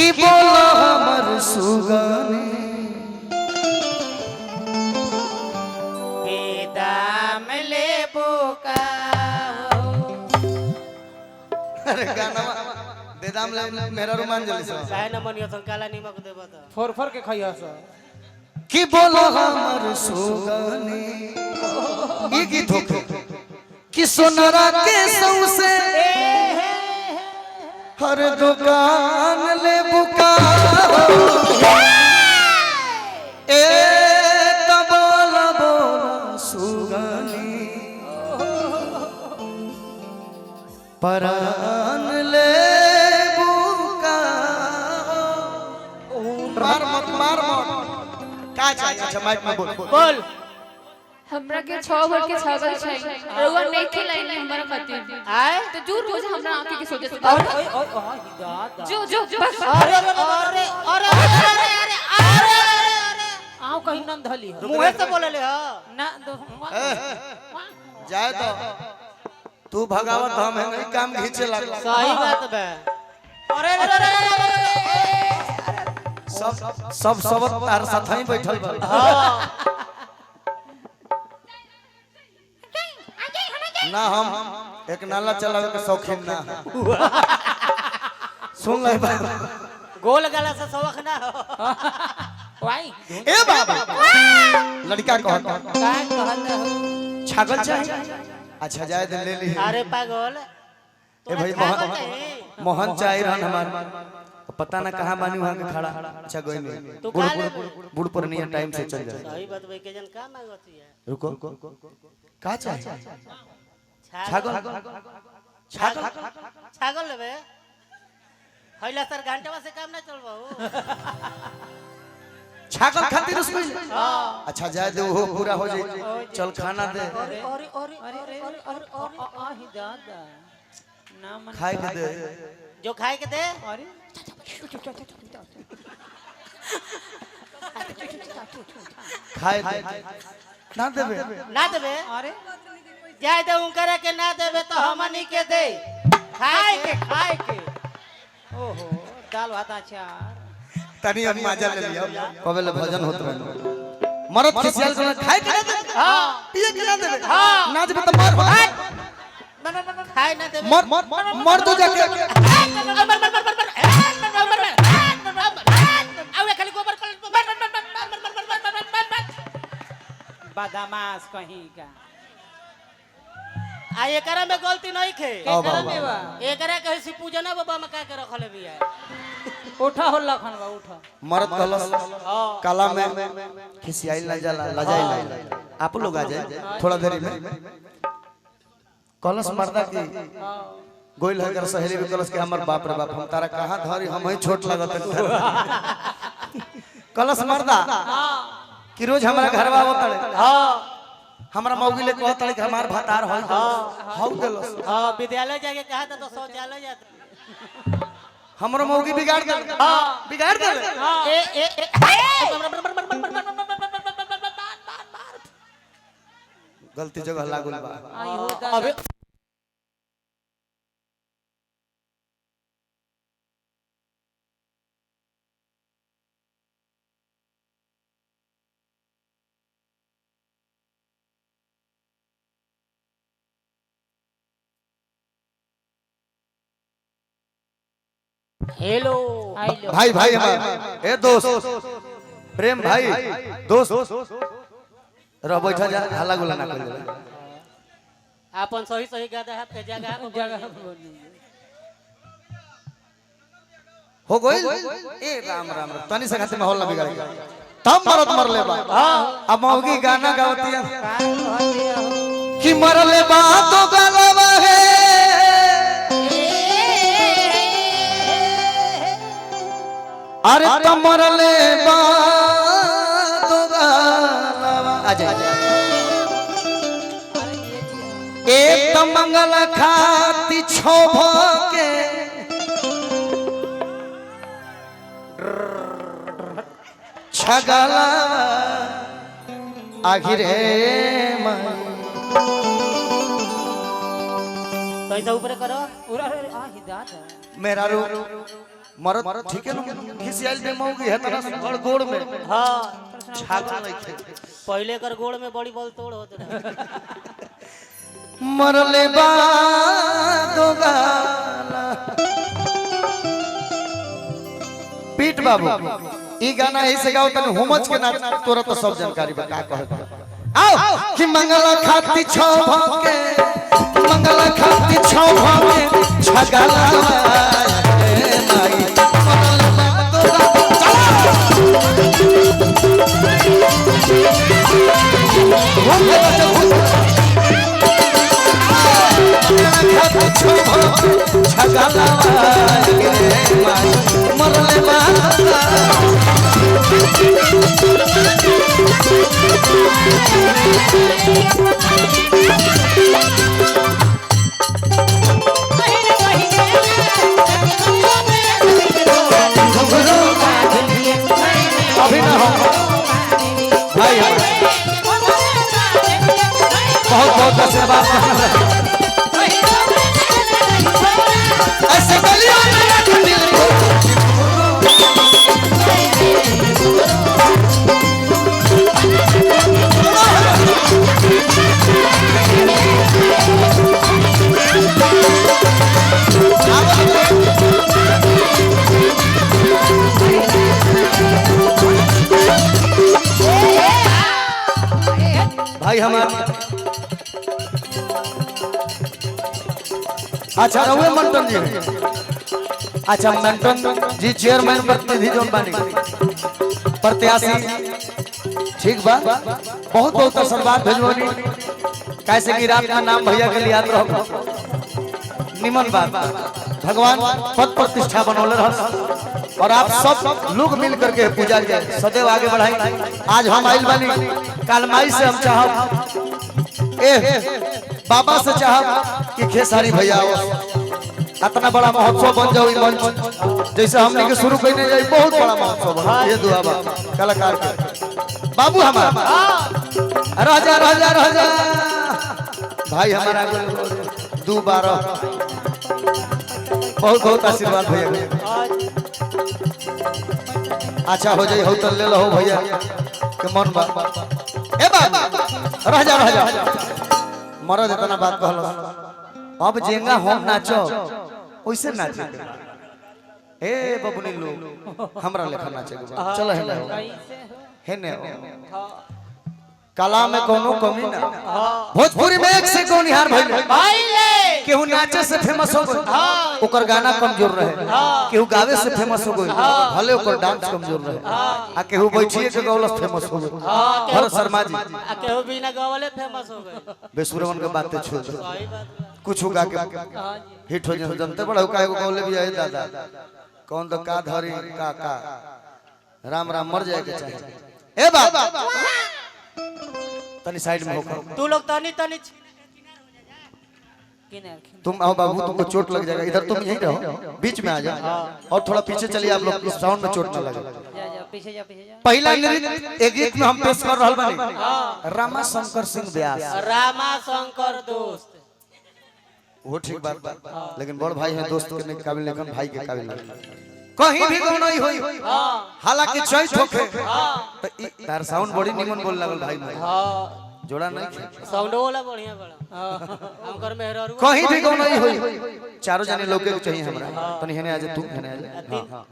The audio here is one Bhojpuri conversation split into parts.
कि बोलो हमर सुगनी बेदाम ले बोका अरे गाना बेदाम ले मेरा रुमान जली से काहे न मनियो तो काला नमक देबो त फोर फोर के खइया स कि बोलो हमर सुगनी ई गीत होके कि सोनरा के सौसे हर दुकान ले बुका ए तबला बोला सुगनी परान ले बुका मार मत का चाहिए अच्छा माइक में बोल बोल हमरा के 6 भर के छागल छै रउआ नहीं खिलाई हमरा खातिर आए तो जो रोज हमरा आंखें के सोचे ओए ओए दादा जो जो बस अरे अरे अरे अरे अरे अरे आओ कहीं नन धली हो मुंह से बोले ले ह ना जाए तो तू भगावत हम है नहीं काम घींचे लग सही बात बे अरे अरे सब तार साथ ही बैठल बा हां ना हम एक नाला चलावे के शौकीन ना सुन ले गोल गला से शौक ना हो वाई ए बाबा लड़का कहत का कहत हो छागल चाहिए अच्छा जाए दे ले ली अरे पागल ए भाई मोहन चाय रहन हमार पता ना कहां बानी वहां के खड़ा अच्छा गोई में तू का ले बुड़ पर नहीं टाइम से चल जाए सही बात भाई के जन का मांगती है रुको का चाहिए छागल छागल छागल लेबे हइला सर घंटावा से काम ना चलबो छागल खातिर उसमें हां अच्छा जाए दे वो पूरा हो जाए चल खाना दे अरे अरे अरे अरे आही दादा ना मन खाए के दे जो खाए के दे अरे खाए दे ना देबे ना देबे अरे जाए दे उनकरा के ना देबे तो हमनी के दे खाए के ओहो दाल भात अचार तनी हम मजा ले लियो कबे ले भजन होत रहे मरद खिसियाल से खाए के ना दे हां पिए के ना देबे हां ना देबे तो मार खाए ना देबे मर तू जाके आवे खाली गोबर बदमाश कहीं का आ एकरा में गलती नहीं खे आओ बाबा एकरा कहे सी पूजना बाबा में का के रखले बिया उठा हो लखन बा उठा मरद कहलस काला में खिसियाल ना जाला लजाई ना आप लोग आ जाए थोड़ा देरी में कहलस मर्दा की गोइल होकर सहेली में कहलस के हमर बाप रे बाप हम तारा कहां धरी हम ही छोट लागत कहलस मर्दा कि रोज हमरा घरवा आवतड़े हां हमरा मौगी ले कहतड़े कि हमार भतार होई हाउ देलस हां विद्यालय जाके कहा था तो शौचालय जाता हमरो मौगी बिगाड़ दे बिगाड़ दे ए ए गलती जगह लागल बा आई हो दादा हेलो भाई भाई हमार ए दोस्त प्रेम भाई दोस्त रह बैठा जा हल्ला गुल्ला ना कर अपन सही सही गादा है पे जगह जगह हो गइल ए राम राम राम तनी से खाते माहौल ना बिगाड़ तब मरद मरले बा अब मौगी गाना गावती है कि मरले बा तो गलवा है अरे तो मरले बा तो गलवा आ जा एक तो मंगल खाती छोभ के छगला आखिर तो ऐसा ऊपर करो उरा रे आही दादा मेरा रू मरद ठीक है ना घिसियाल में मौगी है तना गड़ गोड़ में हाँ छागल नहीं थे पहले कर गोड़ में बड़ी बल तोड़ होते रहे। मरले बा दो गाला पीट बाबू ई गाना ऐसे गाओ तने हुमच के नाच तोरा तो सब जानकारी बता कहे आओ कि मंगला खाती छौ भके मंगला खाती छौ भके छगला ए माई मरले बा दो छगला मरले बा अभी ना हो भाई बहुत बहुत आशीर्वाद ऐसे गलियों में दिल भाई हमारे अच्छा रहुए मंटन जी अच्छा मंटन जी चेयरमैन प्रतिनिधि जोन बानी प्रत्याशी ठीक बा बहुत बहुत आशीर्वाद भेजवनी कैसे कि रात का नाम भैया के लिए याद रहो निमन बात भगवान पद प्रतिष्ठा बनौले रह और आप सब लोग मिल करके पूजा के सदैव आगे बढ़ाई आज हम आइल बानी कालमाई से हम चाहब बाबा से चाहब कि खेसारी भैया आओ इतना बड़ा महोत्सव बन जाओ मंच जैसे हमने के शुरू करने जाए बहुत बड़ा महोत्सव बन ये दुआ बा कलाकार के बाबू हमारा राजा राजा राजा भाई हमारा दो बारह बहुत बहुत आशीर्वाद भैया अच्छा हो जाए हो तो ले लो भैया के मन बा ए बा राजा राजा मरद इतना बात कहलो अब जेंगा हम नाचो ओइसे नाचे ए बबुनी लोग हमरा लेखा नाचे चलो हेने कला में कोनो कमी ना भोजपुरी में एक से कोन निहार भइले केहू नाचे से फेमस हो गई ओकर गाना कमजोर रहे केहू गावे से फेमस हो गई भले ओकर डांस कमजोर रहे आ केहू बैठिए के गौलस फेमस हो गई भरत शर्मा जी आ केहू बिना गवले फेमस हो गए। बेसुरवन के बातें छोड़ दो सही बात कुछ गा के हिट हो जाए जनते बड़ा काहे को गौले भी आए दादा कौन तो का धरी का राम राम मर जाए के चाहिए ए बाबा तनी साइड में होकर तू लोग तनी तनी तुम आओ बाबू तुमको चोट लग जाएगा इधर तुम यहीं रहो बीच में आ जाओ और थोड़ा पीछे चलिए आप लोग इस साउंड में चोट ना लगे पीछे जा पहला नृत्य एक गीत में हम पेश कर रहल बानी रामा शंकर सिंह व्यास रामा शंकर दोस्त वो ठीक बात लेकिन बड़ भाई है दोस्त के काबिल लेकिन भाई के काबिल कहीं भी गाना ही होई हालांकि चॉइस होखे तो तार साउंड बड़ी निमन बोल लागल भाई जोड़ा नहीं साउंड वाला बढ़िया बड़ा हमकर मेहरारू कहीं भी गाना ही होई चारों जने लोग के चाहिए हमरा तनी हेने आज तू हेने आज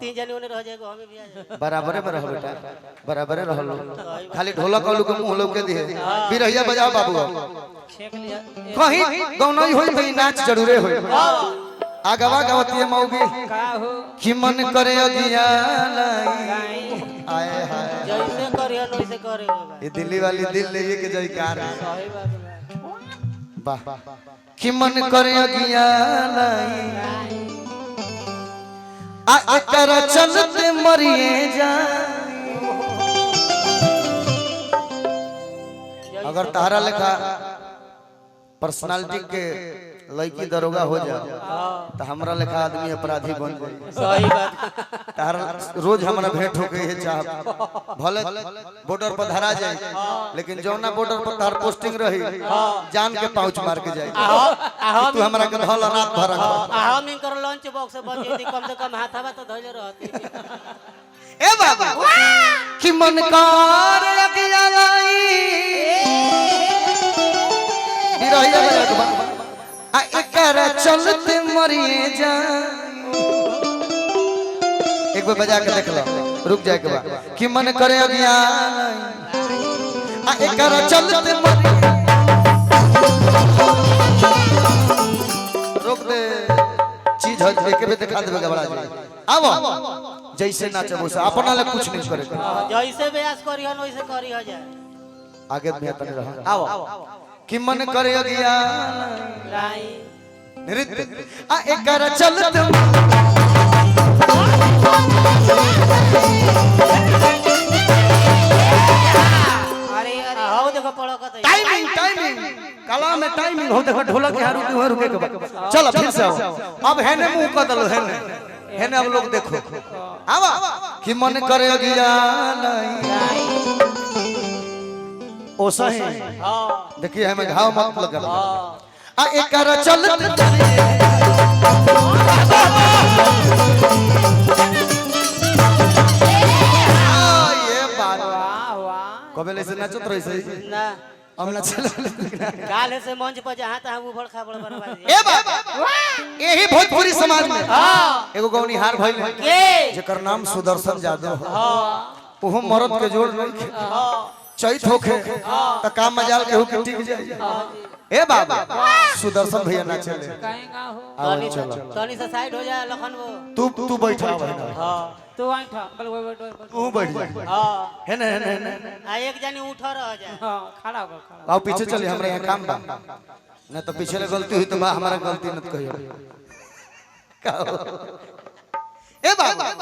तीन जने ओने रह जाएगा हमें भी आ जाए बराबरे में रह बेटा बराबरे रह लो खाली ढोलक वालू के मुंह लोग के दिए बिरहिया बजाओ बाबू कहीं गाना ही होई तो नाच जरूरे होई आगवा गावती मौगी कि मन करे अगिया आए हाय जैसे करियो वैसे करेगा ये दिल्ली वाली दिल ले के जयकार है सही बात है वाह कि मन करे अगिया आ एकर चलते मरिए जा अगर तारा लेखा पर्सनालिटी के लड़की दरोगा हो जाओ तो हमरा लेखा आदमी अपराधी बन जाए। सही बात तार रोज हमरा भेंट हो गई है चाह भले बॉर्डर पर धरा जाए लेकिन जौना बॉर्डर पर तार पोस्टिंग रही जान के पाउच मार के जाए तू हमरा के धल रात भर हम इनकर लंच बॉक्स बन जेती कम से कम हाथवा तो धइले रहती। ए बाबा कि मन कार लगिया लाई बिरहिया बजा के बाबा आ एकर चलते मरिए जा एक बार बजा के देख लो रुक जाए के बाद कि मन करे अगिया आ एकर चलते मरिए रोक दे चीज हो के भी दिखा देबे गबड़ा जाए आवो जैसे नाचे वैसे अपना ले कुछ नहीं करे जैसे ब्यास करी हन वैसे करी हो जाए। आगे में तने रह आओ कि मन करे अगिया लाई नृत्य आ एकर चलत अरे अरे हाउ देखो पड़ो कत टाइमिंग टाइमिंग कला में टाइमिंग हो देखो ढोलक के रुके हुए रुके के बाद चलो फिर से आओ अब हेने मुंह कदल हेने हेने अब लोग देखो आवा कि मन करे अगिया ओ सही देखिए हमें घाव मत लगा आ एकर चलत ये बात वाह वाह कबे से नाचत रही सही ना हम ना चल काल से मंच पर जहां तहां उबड़ खाबड़ बनवा दे। ए बाबा यही भोजपुरी समाज में एगो गौनिहार भइल है के जेकर नाम सुदर्शन यादव ओहो मरद के जोड़ नहीं चैत होखे त काम मजाल केहू के टिक जाए ए बाबा सुदर्शन भैया नाचे ले कहेगा हो आओ चलो तनी से साइड हो जाए लखन वो। तू बैठा भाई हां तू आइठा बल वो तू बैठ जा हां है ना आ एक जानी उठ रह जाए। हां खड़ा हो खड़ा आओ पीछे चले हमरा यहाँ काम बा ना तो पीछे ले गलती हुई तो बा हमारा गलती मत कहियो ए बाबा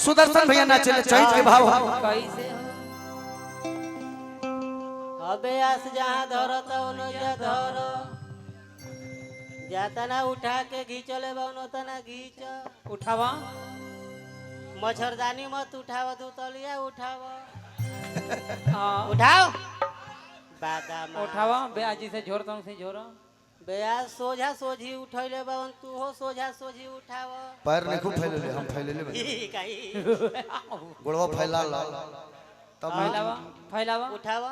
सुदर्शन भैया नाचे ले चैत के भाव कैसे हो अबे आस जहां धरो तो ओनो धर जाता ना उठा के घींचले बानो तना घींच उठावा मच्छरदानी मत उठाव दू तलिया उठाव हां उठाओ बादाम उठावा बेआजी से झोरता से झोरा बेया सोझा सोझी उठैले बावन तू हो सोझा सोझी उठाव पैर नहीं खूब फैले ले हम फैले ले कहीं गोड़वा फैला ला तब फैलावा फैलावा उठाव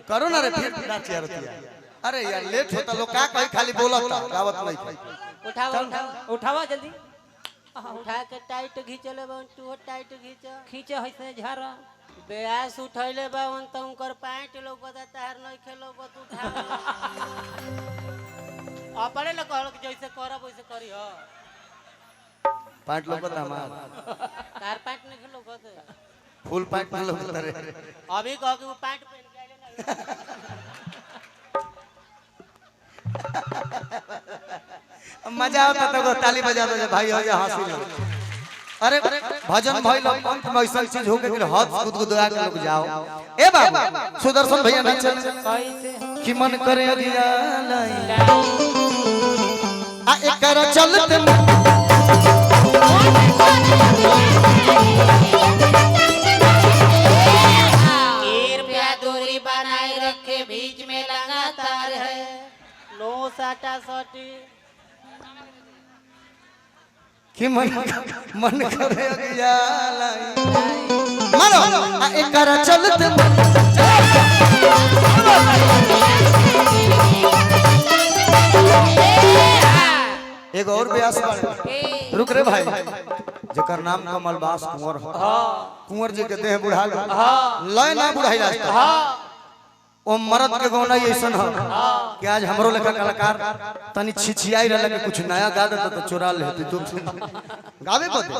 करो ना रे फिर नाच यार अरे यार लेट होता लोग का कहीं खाली बोलता गावत नहीं उठाव उठाव उठावा जल्दी उठा के टाइट घींचले बावन तू हो टाइट घींच खींचे है झारा बेयास उठैले बावन त उनकर पैंट लोगता तार नहीं खेलो बत उठा अपने ल कहल कि जैसे करब वैसे करी हो पैंट लोगत हमार तार पैंट नहीं खेलो बत फुल पैंट में लोगत रे अभी कह कि वो पैंट पहन के आइले ना मजा आता तो ताली बजा दो भाई हो जा हंसी ना अरे भजन भाई लोग अंत में ऐसा चीज हो गई हाथ गुदगुदा के लोग जाओ ए बाबा सुदर्शन भैया नाचे कैसे हो कि मन करे अगिया लाई आ एकर चलत कृपया दूरी बनाए रखे बीच में लगातार है नो साटा सटी कि मन करे अगिया लाई मारो आ एकर चलत एगो और ब्यास बाड़े रुक रे भाई जेकर नाम कमलबास कुंवर हो कुंवर जी के देह बुढ़ा लय ना बुढ़ाई रास्ता ओ मरद के गौना ऐसन हो कि आज हमरो लेखा कलाकार तनी छिछियाई रहला के कुछ नया गा देता तो चुरा लेती तू गावे को दे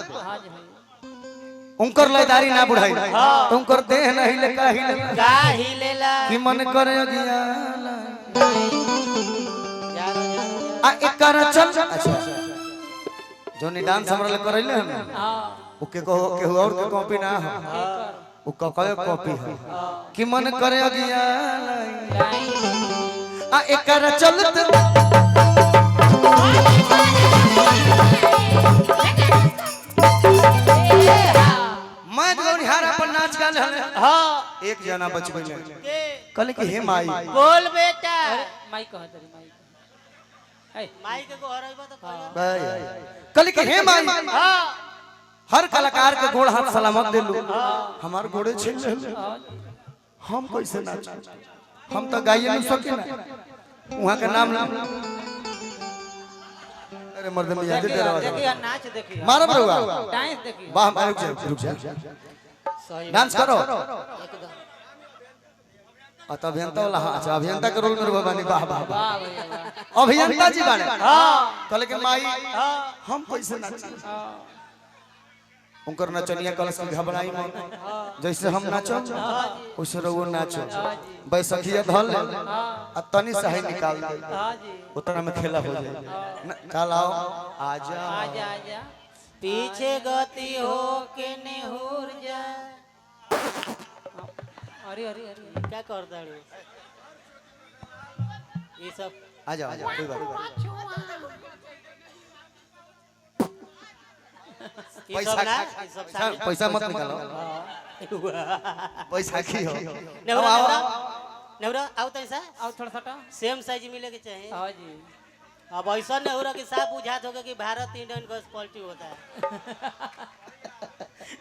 उनकर लयदारी ना बुढ़ाई तो उनकर देह नहीं ले का हिले का हिलेला कि मन करे अगिया जारो आ एकर चल अच्छा जोनी डांस हमरा ले करैले हम हां ओके को केहू और के कॉपी ना हो ओ ककले कॉपी है कि मन करे अगिया लाई लाई आ एकर चलत मैं गौनिहारा पर नाच गाल हले हाँ एक जना बच गइले के कल के हे माई बोल बेटा माई कह तरी माई ए माई के को हरइबा तो कहला कल के हे माई हाँ हर कलाकार के गोड़ हाथ सलामत देलू हमार गोड़े छीन ले हम कैसे नाच हम तो गाइए नहीं सके ना वहां का नाम अरे मर्द में याद तेरा देखिए नाच देखिए मारो बरुआ डांस देखिए वाह मारो रुक जा सही डांस करो एकदम तो अभियंता वाला हाँ अच्छा अभियंता के रोल में रुबा बानी वाह वाह वाह। वाह भैया वाह अभियंता जी बाने हाँ कल के माई हाँ हम कैसे नाच उनकर नचनिया कलश की घबराई मन जैसे हम नाचो वैसे रहो नाचो बैसखिया धल आ तनी सही निकाल दे हाँ जी उतना में खेला हो जाए कल आओ आजा आजा आजा पीछे गति हो के नेहुर जा अरे अरे अरे क्या कर दाड़ू ये सब आजा आजा कोई बात ये सब ना ये सब नहीं पैसा मत निकालो पैसा की हो नेवरा नेवरा नेवरा आओ तो ऐसा आओ थोड़ा सा सेम साइज मिले के चाहिए हाँ जी अब ऐसा नेवरा के साफ बुझात होगा कि भारत इंडियन गैस पॉलिटी होता है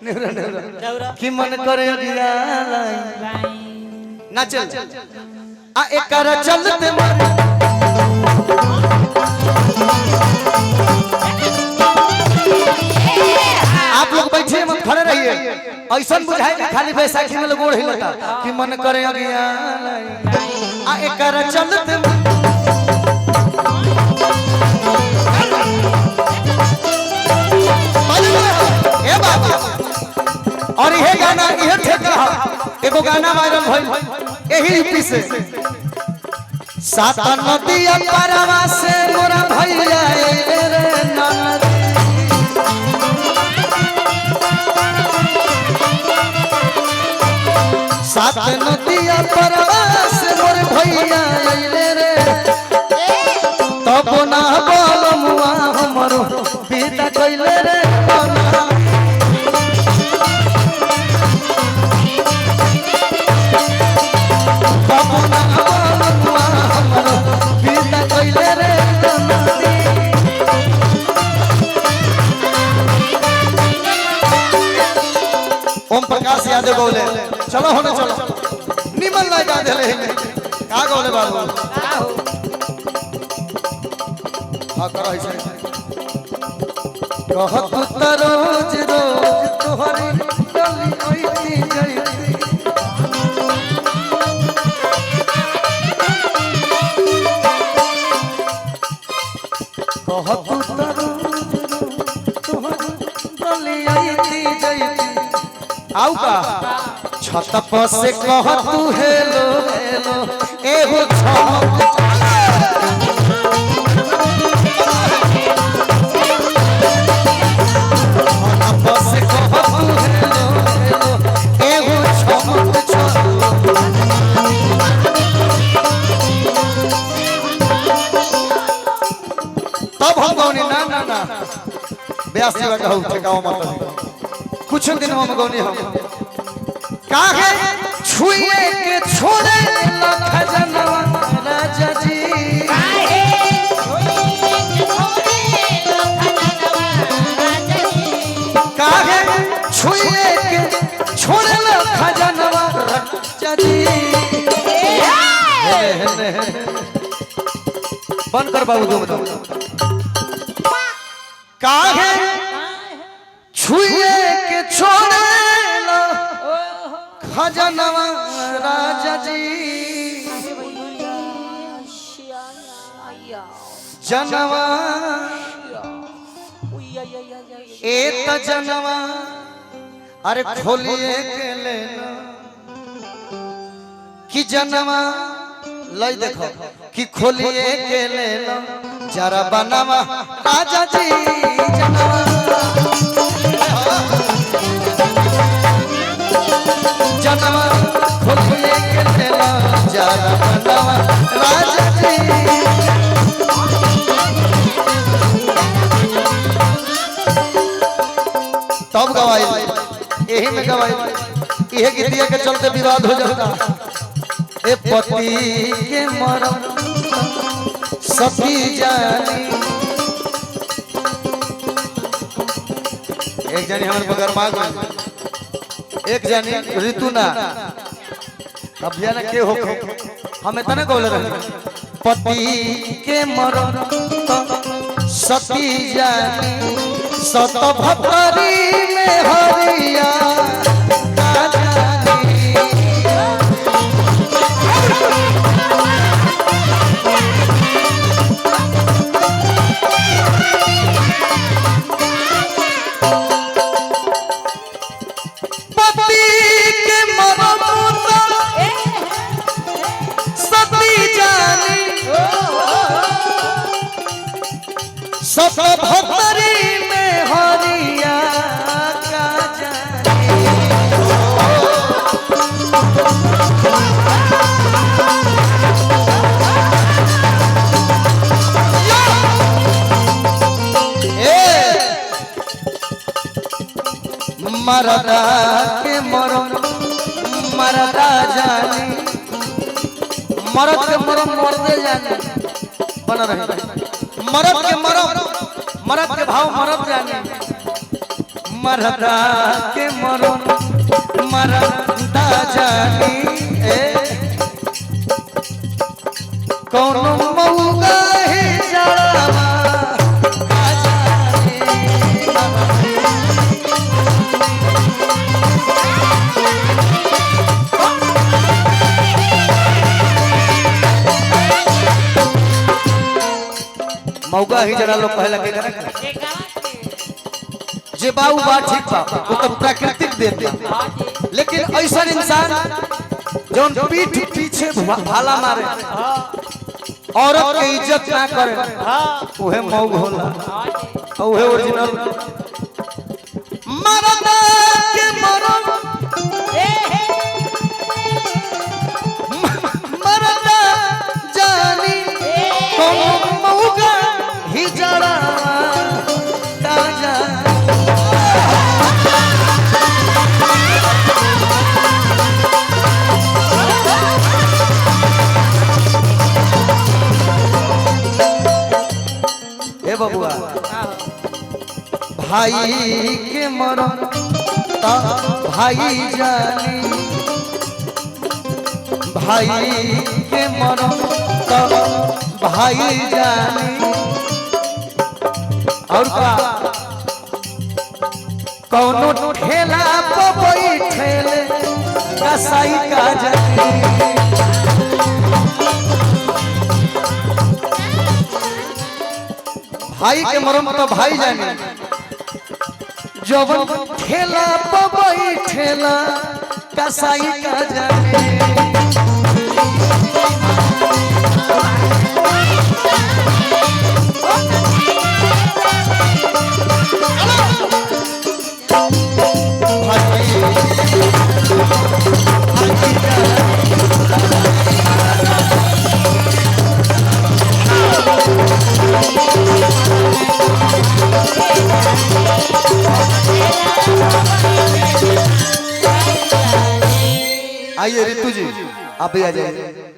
नेवरा नेवरा नेवरा की मन करे अगिया लाइन नाचल आ एकर चलते मर आप लोग बैठिए मत खड़े रहिए ऐसा बुझाए कि खाली बैसाखी में गोड़ हिलता कि मन करे अगिया आ एकर चलते ए बाबा और यह गाना यह ठेक रहा एगो गाना वायरल भइल एही यूपी से सात नदिया परवा से मोरा भैया रे ननद सात नदिया परवा से मोर भैया रे तब ना बोलमुआ हमरो पिता कइले रे ना ओम प्रकाश यादव गौले चलो होने चलो निमन लगा देले का गौले बाबू हां करो ऐसे कहत त रोज रोज तोहरी गली ओइती जइती कहत त रोज रोज तोहरी गली ओइती जइती आउ का छत पर से कह तू हेलो हेलो एहो छमक छत पर से कह तू हेलो हेलो एहो छमक तब हम गौनी ना ना ना ब्यास जी कहू ठेकाओ मत कुछ दिन हम गौनी हम काहे छुए के छोड़े ला खजनवा राजा जी काहे काहे छुए के छोड़े ला खजनवा राजा जी बंद कर बाबू दो मिनट काहे छुए के छोड़े ला खजनवा राजा जी जनवा ए त जनवा अरे खोलिए के लेना कि जनवा लई देखो कि खोलिए के लेना जरा बनवा राजा जी जनवा जनवा खोलिए के लेना जरा बनवा राजा जी ये गीतिया के चलते विवाद हो जाता। ए पति के मरम सती जानी। एक जानी हमारे बगर माँ एक जानी ऋतु ना अब जाना के हो हमें तने बोले रहे पति के मरम सती जानी सत भतरी में हरिया का जानी। पति के मरम सती जानी सत भतरी में हरिया का जानी। मरदा के मरम मरदा जानी मरद के मरम मरदे जानी बन रहे मरद के मरम मरद के भाव मरद जानी मरदा के मरम मरदा जानी। कौन मऊगा है जड़वा का जानी। मौका ही जरा लोग पहला के करे जे बाऊ बा ठीक बा वो तो प्राकृतिक देते लेकिन ऐसा इंसान जौन पीठ पीछे भाला मारे औरत के इज्जत ना करे उहे मौग होला उहे ओरिजिनल मरदा के मरम मरदा जानी कौन मौगा ही जड़ा का जानी। ए बबुआ भाई के मरम ता भाई जानी भाई के मरम ता भाई जानी। और का कौनो ठेला पे बैठेले कसाई का जानी। भाई के मरम तो भाई जाने जवन ठेला पे बैठेला कसाई का जाने। आइए ऋतु जी आप भी आ जाइए।